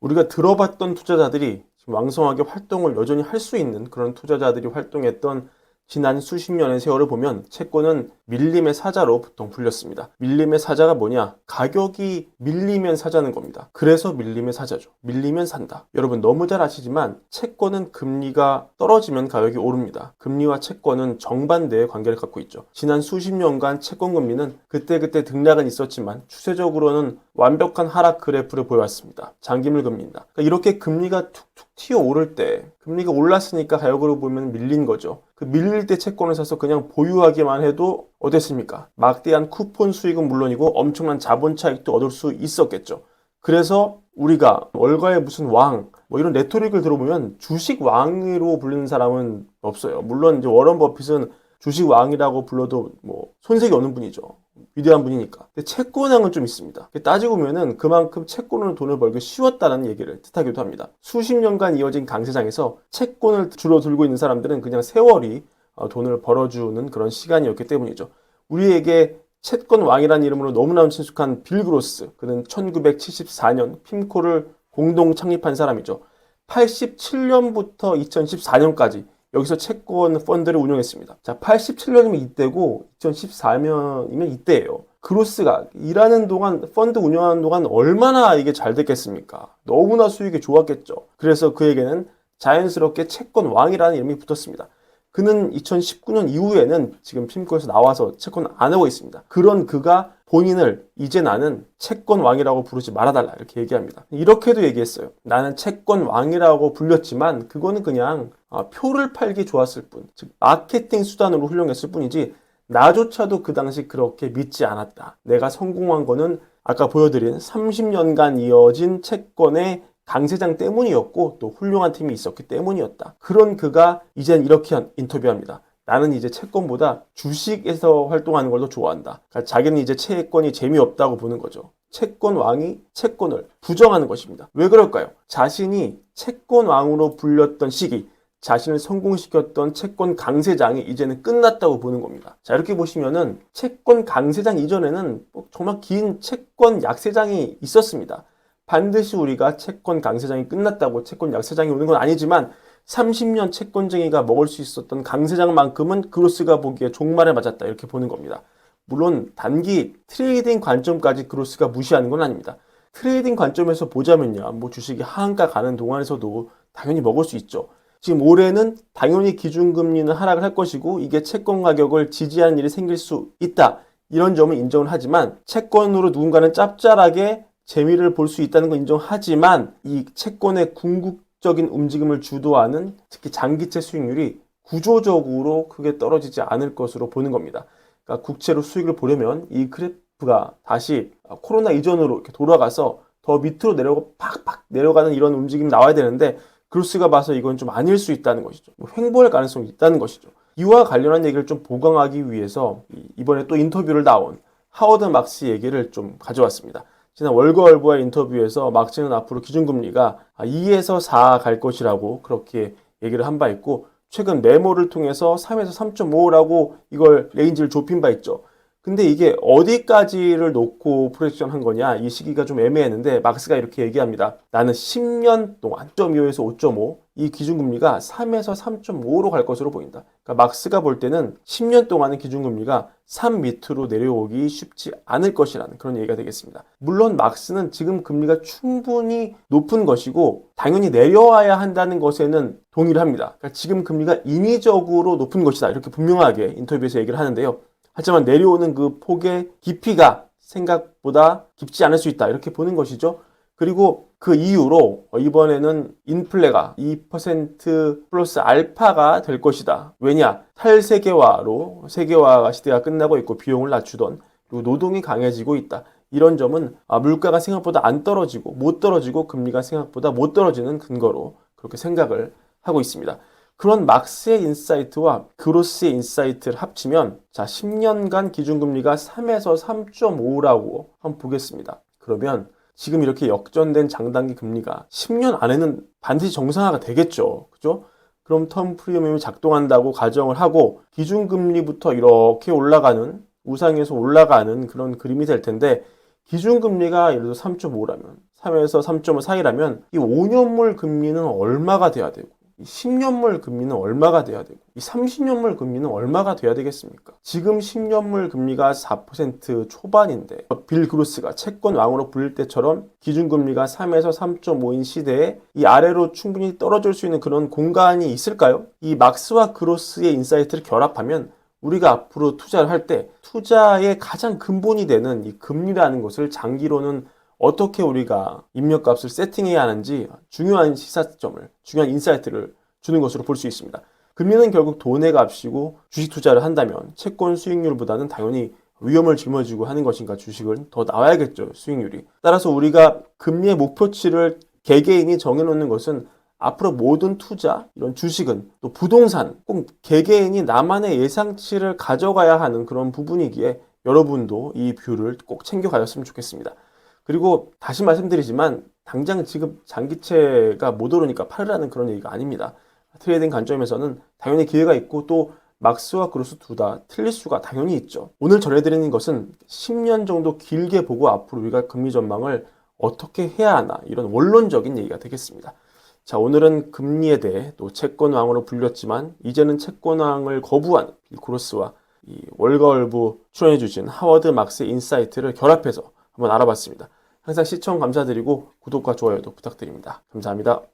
우리가 들어봤던 투자자들이 지금 왕성하게 활동을 여전히 할 수 있는 그런 투자자들이 활동했던 지난 수십 년의 세월을 보면 채권은 밀림의 사자로 보통 불렸습니다. 밀림의 사자가 뭐냐? 가격이 밀리면 사자는 겁니다. 그래서 밀림의 사자죠. 밀리면 산다. 여러분 너무 잘 아시지만 채권은 금리가 떨어지면 가격이 오릅니다. 금리와 채권은 정반대의 관계를 갖고 있죠. 지난 수십 년간 채권 금리는 그때그때 등락은 있었지만 추세적으로는 완벽한 하락 그래프를 보여왔습니다. 장기물 금리입니다. 그러니까 이렇게 금리가 툭툭 튀어오를 때 금리가 올랐으니까 가격으로 보면 밀린 거죠. 그 밀릴 때 채권을 사서 그냥 보유하기만 해도 어땠습니까? 막대한 쿠폰 수익은 물론이고 엄청난 자본 차익도 얻을 수 있었겠죠. 그래서 우리가 월가의 무슨 왕, 뭐 이런 레토릭을 들어보면 주식 왕으로 불리는 사람은 없어요. 물론 이제 워런 버핏은 주식 왕이라고 불러도 뭐 손색이 없는 분이죠. 위대한 분이니까. 근데 채권왕은 좀 있습니다. 따지고 보면은 그만큼 채권으로 돈을 벌기 쉬웠다는 얘기를 뜻하기도 합니다. 수십 년간 이어진 강세장에서 채권을 주로 들고 있는 사람들은 그냥 세월이 돈을 벌어주는 그런 시간이었기 때문이죠. 우리에게 채권 왕이라는 이름으로 너무나 친숙한 빌 그로스, 그는 1974년 핌코를 공동 창립한 사람이죠. 87년부터 2014년까지 여기서 채권 펀드를 운영했습니다. 자, 87년이면 이때고 2014년이면 이때예요. 그로스가 일하는 동안, 펀드 운영하는 동안 얼마나 이게 잘 됐겠습니까? 너무나 수익이 좋았겠죠. 그래서 그에게는 자연스럽게 채권 왕이라는 이름이 붙었습니다. 그는 2019년 이후에는 지금 핌코에서 나와서 채권 안 하고 있습니다. 그런 그가 본인을 이제 나는 채권 왕이라고 부르지 말아달라 이렇게 얘기합니다. 이렇게도 얘기했어요. 나는 채권 왕이라고 불렸지만 그거는 그냥 표를 팔기 좋았을 뿐, 즉 마케팅 수단으로 훌륭했을 뿐이지 나조차도 그 당시 그렇게 믿지 않았다. 내가 성공한 거는 아까 보여드린 30년간 이어진 채권의 강세장 때문이었고 또 훌륭한 팀이 있었기 때문이었다. 그런 그가 이젠 이렇게 인터뷰합니다. 나는 이제 채권보다 주식에서 활동하는 걸 더 좋아한다. 그러니까 자기는 이제 채권이 재미없다고 보는 거죠. 채권 왕이 채권을 부정하는 것입니다. 왜 그럴까요? 자신이 채권 왕으로 불렸던 시기, 자신을 성공시켰던 채권 강세장이 이제는 끝났다고 보는 겁니다. 자, 이렇게 보시면은 채권 강세장 이전에는 정말 긴 채권 약세장이 있었습니다. 반드시 우리가 채권 강세장이 끝났다고 채권 약세장이 오는 건 아니지만 30년 채권쟁이가 먹을 수 있었던 강세장만큼은 그로스가 보기에 종말에 맞았다 이렇게 보는 겁니다. 물론 단기 트레이딩 관점까지 그로스가 무시하는 건 아닙니다. 트레이딩 관점에서 보자면요, 뭐 주식이 하한가 가는 동안에서도 당연히 먹을 수 있죠. 지금 올해는 당연히 기준금리는 하락을 할 것이고 이게 채권 가격을 지지하는 일이 생길 수 있다. 이런 점을 인정을 하지만 채권으로 누군가는 짭짤하게 재미를 볼 수 있다는 건 인정하지만 이 채권의 궁극적인 움직임을 주도하는 특히 장기채 수익률이 구조적으로 크게 떨어지지 않을 것으로 보는 겁니다. 그러니까 국채로 수익을 보려면 이 그래프가 다시 코로나 이전으로 이렇게 돌아가서 더 밑으로 내려가고 팍팍 내려가는 이런 움직임이 나와야 되는데 그로스가 봐서 이건 좀 아닐 수 있다는 것이죠. 횡보할 가능성이 있다는 것이죠. 이와 관련한 얘기를 좀 보강하기 위해서 이번에 또 인터뷰를 나온 하워드 막스 얘기를 좀 가져왔습니다. 지난 월가월부와의 인터뷰에서 막스는 앞으로 기준금리가 2에서 4 갈 것이라고 그렇게 얘기를 한 바 있고 최근 메모를 통해서 3에서 3.5라고 이걸 레인지를 좁힌 바 있죠. 근데 이게 어디까지를 놓고 프로젝션 한 거냐 이 시기가 좀 애매했는데 막스가 이렇게 얘기합니다. 나는 10년 동안 5.25에서 5.5 이 기준금리가 3에서 3.5로 갈 것으로 보인다. 그러니까 막스가 볼 때는 10년 동안의 기준금리가 3 밑으로 내려오기 쉽지 않을 것이라는 그런 얘기가 되겠습니다. 물론 막스는 지금 금리가 충분히 높은 것이고 당연히 내려와야 한다는 것에는 동의를 합니다. 그러니까 지금 금리가 인위적으로 높은 것이다 이렇게 분명하게 인터뷰에서 얘기를 하는데요. 하지만 내려오는 그 폭의 깊이가 생각보다 깊지 않을 수 있다 이렇게 보는 것이죠. 그리고 그 이후로 이번에는 인플레가 2% 플러스 알파가 될 것이다. 왜냐? 탈세계화로 세계화 시대가 끝나고 있고 비용을 낮추던 그리고 노동이 강해지고 있다. 이런 점은 물가가 생각보다 안 떨어지고 못 떨어지고 금리가 생각보다 못 떨어지는 근거로 그렇게 생각을 하고 있습니다. 그런 막스의 인사이트와 그로스의 인사이트를 합치면 자 10년간 기준금리가 3에서 3.5라고 한번 보겠습니다. 그러면 지금 이렇게 역전된 장단기 금리가 10년 안에는 반드시 정상화가 되겠죠. 그죠? 그럼 텀 프리미엄이 작동한다고 가정을 하고 기준금리부터 이렇게 올라가는 우상에서 올라가는 그런 그림이 될 텐데 기준금리가 예를 들어 3.5라면 3에서 3.5 사이라면 이 5년물 금리는 얼마가 돼야 되고 이 10년물 금리는 얼마가 돼야 되고 이 30년물 금리는 얼마가 돼야 되겠습니까? 지금 10년물 금리가 4% 초반인데 빌 그로스가 채권 왕으로 불릴 때처럼 기준금리가 3에서 3.5인 시대에 이 아래로 충분히 떨어질 수 있는 그런 공간이 있을까요? 이 막스와 그로스의 인사이트를 결합하면 우리가 앞으로 투자를 할 때 투자의 가장 근본이 되는 이 금리라는 것을 장기로는 어떻게 우리가 입력값을 세팅해야 하는지 중요한 시사점을, 중요한 인사이트를 주는 것으로 볼 수 있습니다. 금리는 결국 돈의 값이고 주식 투자를 한다면 채권 수익률보다는 당연히 위험을 짊어지고 하는 것인가 주식은 더 나와야겠죠, 수익률이. 따라서 우리가 금리의 목표치를 개개인이 정해놓는 것은 앞으로 모든 투자, 이런 주식은 또 부동산, 꼭 개개인이 나만의 예상치를 가져가야 하는 그런 부분이기에 여러분도 이 뷰를 꼭 챙겨 가셨으면 좋겠습니다. 그리고 다시 말씀드리지만 당장 지금 장기채가 못 오르니까 팔으라는 그런 얘기가 아닙니다. 트레이딩 관점에서는 당연히 기회가 있고 또 막스와 그로스 둘 다 틀릴 수가 당연히 있죠. 오늘 전해드리는 것은 10년 정도 길게 보고 앞으로 우리가 금리 전망을 어떻게 해야 하나 이런 원론적인 얘기가 되겠습니다. 자, 오늘은 금리에 대해 또 채권왕으로 불렸지만 이제는 채권왕을 거부한 빌 그로스와 이 월가월부 출연해주신 하워드 막스의 인사이트를 결합해서 한번 알아봤습니다. 항상 시청 감사드리고 구독과 좋아요도 부탁드립니다. 감사합니다.